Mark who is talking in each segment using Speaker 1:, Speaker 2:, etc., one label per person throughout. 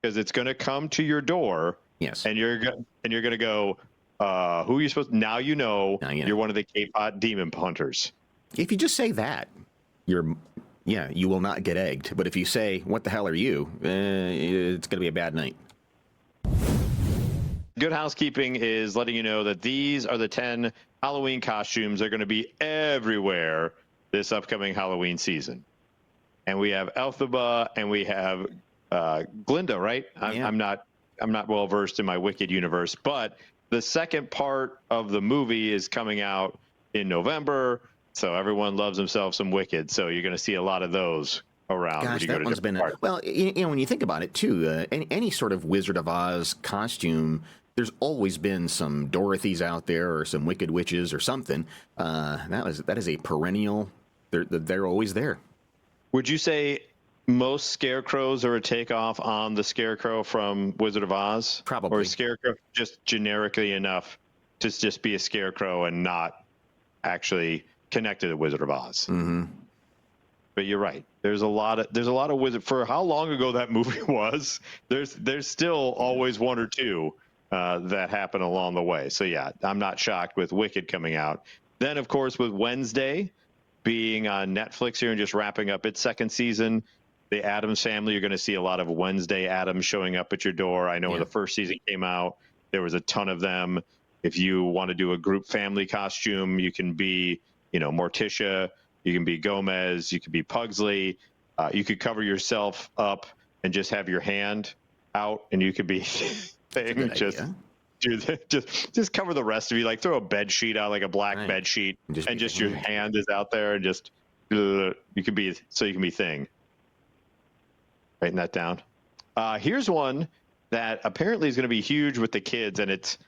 Speaker 1: because it's going to come to your door.
Speaker 2: Yes.
Speaker 1: And you're going to go, who are you supposed to? Now you know, you're one of the K-pop demon hunters.
Speaker 2: If you just say that, you will not get egged. But if you say, what the hell are you? It's going to be a bad night.
Speaker 1: Good Housekeeping is letting you know that these are the 10 Halloween costumes that are going to be everywhere this upcoming Halloween season. And we have Elphaba and we have Glinda, right? I'm not well versed in my Wicked universe, but the second part of the movie is coming out in November, so everyone loves themselves some Wicked. So you're going to see a lot of those around.
Speaker 2: Gosh, that one's been well. When you think about it, too, any sort of Wizard of Oz costume, there's always been some Dorothys out there or some Wicked Witches or something. That is a perennial. They're always there.
Speaker 1: Would you say most scarecrows are a takeoff on the scarecrow from Wizard of Oz?
Speaker 2: Probably.
Speaker 1: Or is scarecrow just generically enough to just be a scarecrow and not actually connected to Wizard of Oz?
Speaker 2: Mm-hmm.
Speaker 1: But you're right. There's a lot of Wizard. For how long ago that movie was, there's still always one or two that happen along the way. So yeah, I'm not shocked with Wicked coming out. Then of course with Wednesday being on Netflix here and just wrapping up its second season, the Addams Family, you're going to see a lot of Wednesday Addams showing up at your door. I know when the first season came out, there was a ton of them. If you want to do a group family costume, you can be, Morticia, you can be Gomez, you could be Pugsley, you could cover yourself up and just have your hand out, and you could be thing. Just cover the rest of you. Like throw a bed sheet out, like a black bed sheet, and just your hand is out there, and just you can be thing. Writing that down. Here's one that apparently is going to be huge with the kids, and it's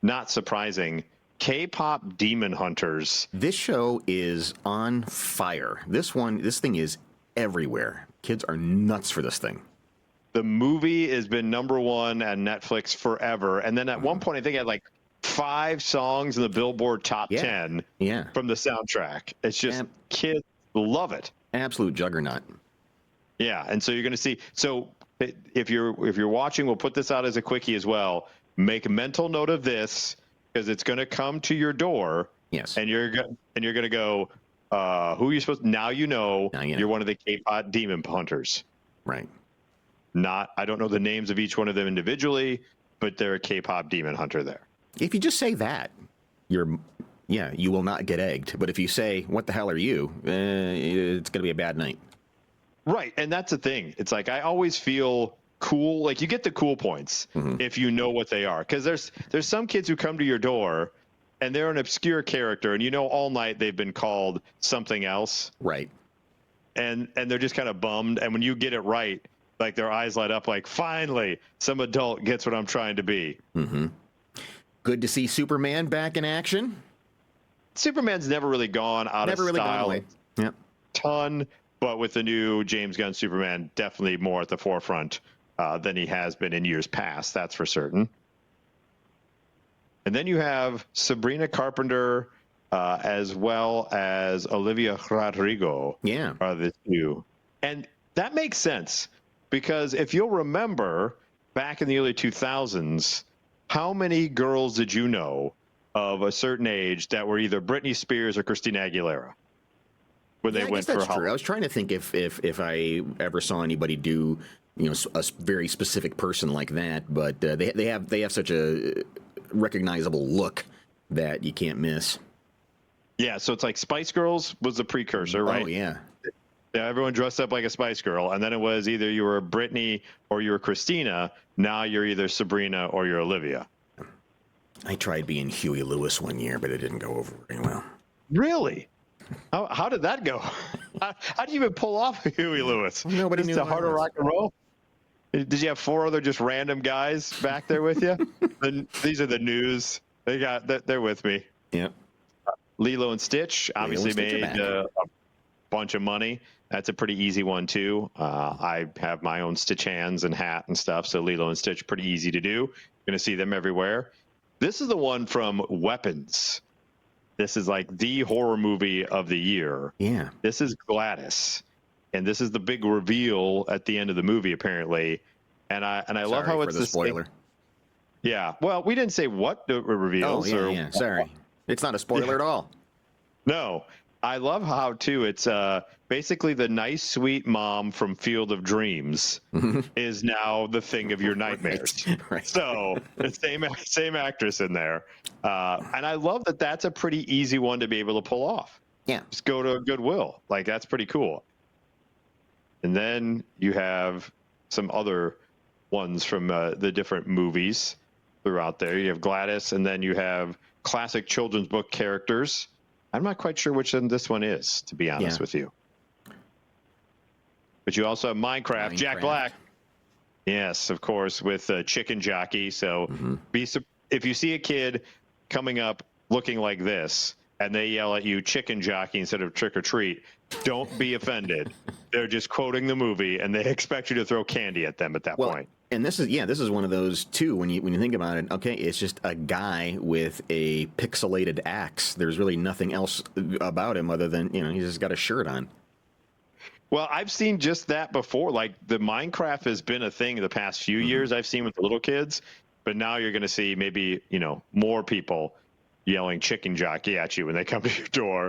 Speaker 1: not surprising. K-pop demon hunters.
Speaker 2: This show is on fire. This thing is everywhere. Kids are nuts for this thing.
Speaker 1: The movie has been number one at Netflix forever. And then at one point, I think it had like 5 songs in the Billboard top 10 from the soundtrack. It's just kids love it.
Speaker 2: Absolute juggernaut.
Speaker 1: Yeah. And so you're going to see. So if you're watching, we'll put this out as a quickie as well. Make a mental note of this because it's going to come to your door.
Speaker 2: Yes.
Speaker 1: And you're going to go, who are you supposed to? Now you know you're one of the K-pop demon hunters.
Speaker 2: Right.
Speaker 1: I don't know the names of each one of them individually, but they're a K-pop demon hunter there.
Speaker 2: If you just say that, you will not get egged. But if you say, what the hell are you? It's going to be a bad night.
Speaker 1: Right. And that's the thing. It's like, I always feel cool. Like you get the cool points if you know what they are. Because there's some kids who come to your door and they're an obscure character and all night they've been called something else.
Speaker 2: Right.
Speaker 1: And they're just kind of bummed. And when you get it right, like their eyes light up like, finally, some adult gets what I'm trying to be.
Speaker 2: Mm-hmm. Good to see Superman back in action.
Speaker 1: Superman's never really gone out of style.
Speaker 2: Yep.
Speaker 1: Ton, but with the new James Gunn Superman, definitely more at the forefront than he has been in years past. That's for certain. And then you have Sabrina Carpenter as well as Olivia Rodrigo.
Speaker 2: Yeah.
Speaker 1: Are the two. And that makes sense. Because if you'll remember, back in the early 2000s, how many girls did you know of a certain age that were either Britney Spears or Christina Aguilera when they went for
Speaker 2: that's true. I was trying to think if I ever saw anybody do a very specific person like that, but they have such a recognizable look that you can't miss.
Speaker 1: Yeah, so it's like Spice Girls was the precursor, right?
Speaker 2: Oh yeah.
Speaker 1: Yeah, everyone dressed up like a Spice Girl, and then it was either you were Britney or you were Christina. Now you're either Sabrina or you're Olivia.
Speaker 2: I tried being Huey Lewis one year, but it didn't go over very well.
Speaker 1: Really? How did that go? How do you even pull off Huey Lewis?
Speaker 2: Nobody knew.
Speaker 1: The heart of rock and roll. Did you have 4 other just random guys back there with you? These are the news. They're with me.
Speaker 2: Yep.
Speaker 1: Lilo and Stitch obviously made a bunch of money. That's a pretty easy one too. I have my own Stitch hands and hat and stuff, so Lilo and Stitch pretty easy to do. Going to see them everywhere. This is the one from Weapons. This is like the horror movie of the year.
Speaker 2: Yeah.
Speaker 1: This is Gladys, and this is the big reveal at the end of the movie. Apparently, And I love
Speaker 2: Sorry
Speaker 1: how
Speaker 2: for
Speaker 1: it's
Speaker 2: the
Speaker 1: this
Speaker 2: spoiler.
Speaker 1: Yeah. Well, we didn't say what it reveals.
Speaker 2: Yeah. Sorry. It's not a spoiler at all.
Speaker 1: No. I love how, too, it's basically the nice, sweet mom from Field of Dreams is now the thing of your nightmares.
Speaker 2: Right.
Speaker 1: So the same actress in there. And I love that that's a pretty easy one to be able to pull off.
Speaker 2: Yeah.
Speaker 1: Just go to a Goodwill. Like, that's pretty cool. And then you have some other ones from the different movies throughout there. You have Gladys, and then you have classic children's book characters. I'm not quite sure which one this one is, to be honest with you. But you also have Minecraft. Jack Black. Yes, of course, with Chicken Jockey. So if you see a kid coming up looking like this, and they yell at you Chicken Jockey instead of trick or treat, don't be offended. They're just quoting the movie, and they expect you to throw candy at them at that point.
Speaker 2: And this is one of those too. When you think about it, okay, it's just a guy with a pixelated axe. There's really nothing else about him other than he's just got a shirt on.
Speaker 1: Well, I've seen just that before. Like, the Minecraft has been a thing the past few years I've seen with the little kids, but now you're going to see maybe more people yelling Chicken Jockey at you when they come to your door.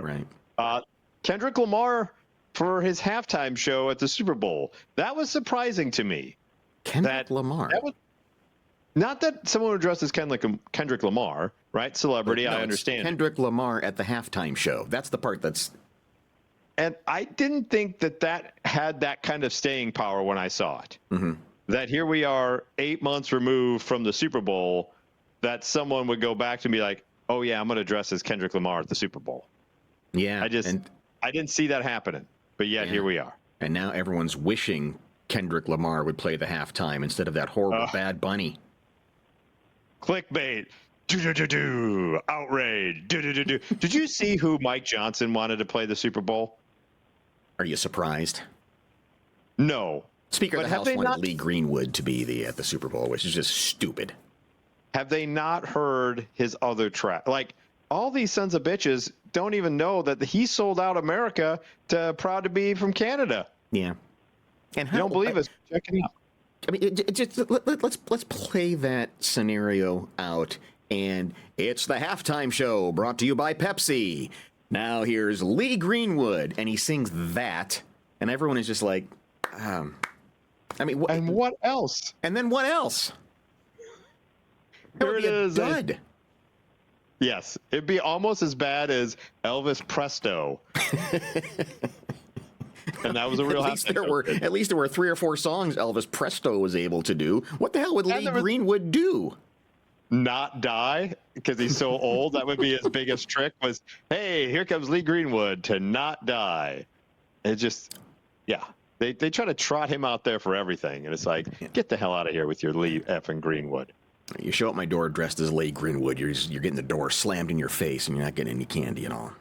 Speaker 2: Right.
Speaker 1: Kendrick Lamar for his halftime show at the Super Bowl. That was surprising to me.
Speaker 2: Kendrick Lamar.
Speaker 1: Not that someone would dress as Kendrick Lamar, right? Celebrity, I understand.
Speaker 2: Kendrick Lamar at the halftime show. That's the part that's...
Speaker 1: And I didn't think that had that kind of staying power when I saw it. That here we are 8 months removed from the Super Bowl, that someone would go back to be like, oh, yeah, I'm going to dress as Kendrick Lamar at the Super Bowl.
Speaker 2: Yeah.
Speaker 1: I didn't see that happening, but yet here we are.
Speaker 2: And now everyone's wishing Kendrick Lamar would play the halftime instead of that horrible Bad Bunny.
Speaker 1: Clickbait. Do-do-do-do. Outrage. Do-do-do-do. Did you see who Mike Johnson wanted to play the Super Bowl?
Speaker 2: Are you surprised?
Speaker 1: No.
Speaker 2: Speaker of the House wanted Lee Greenwood to be at the Super Bowl, which is just stupid.
Speaker 1: Have they not heard his other track? Like, all these sons of bitches don't even know that he sold out America to Proud to Be from Canada.
Speaker 2: Yeah. And
Speaker 1: you don't believe us? Check it out.
Speaker 2: I mean, let's play that scenario out. And it's the halftime show brought to you by Pepsi. Now here's Lee Greenwood, and he sings that, and everyone is just like, I mean,
Speaker 1: and what else?
Speaker 2: And then what else?
Speaker 1: Here it is.
Speaker 2: Dud.
Speaker 1: Yes, it'd be almost as bad as Elvis Presto. And that was a real.
Speaker 2: At least there were 3 or 4 songs Elvis Presto was able to do. What the hell would Lee Greenwood do?
Speaker 1: Not die because he's so old. That would be his biggest trick. Was, hey, here comes Lee Greenwood to not die. It just, they try to trot him out there for everything, and it's like, get the hell out of here with your Lee effing Greenwood.
Speaker 2: You show up my door dressed as Lee Greenwood, you're getting the door slammed in your face, and you're not getting any candy at all.